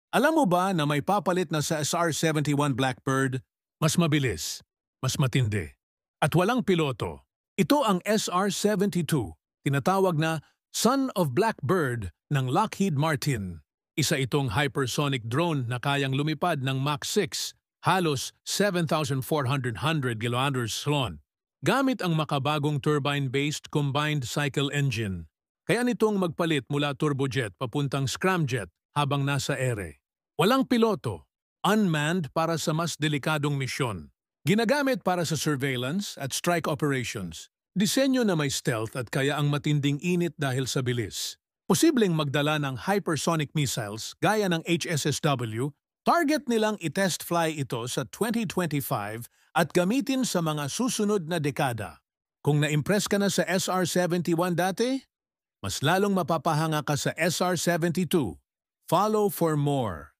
Alam mo ba na may papalit na sa SR-71 Blackbird? Mas mabilis, mas matindi, at walang piloto. Ito ang SR-72, tinatawag na Son of Blackbird ng Lockheed Martin. Isa itong hypersonic drone na kayang lumipad ng Mach 6, halos 7,400 km/h, gamit ang makabagong turbine-based combined cycle engine. Kaya nitong magpalit mula turbojet papuntang scramjet habang nasa ere. Walang piloto, unmanned para sa mas delikadong misyon. Ginagamit para sa surveillance at strike operations. Disenyo na may stealth at kaya ang matinding init dahil sa bilis. Posibleng magdala ng hypersonic missiles gaya ng HSSW. Target nilang i-test fly ito sa 2025 at gamitin sa mga susunod na dekada. Kung na-impress ka na sa SR-71 dati, mas lalong mapapahanga ka sa SR-72. Follow for more.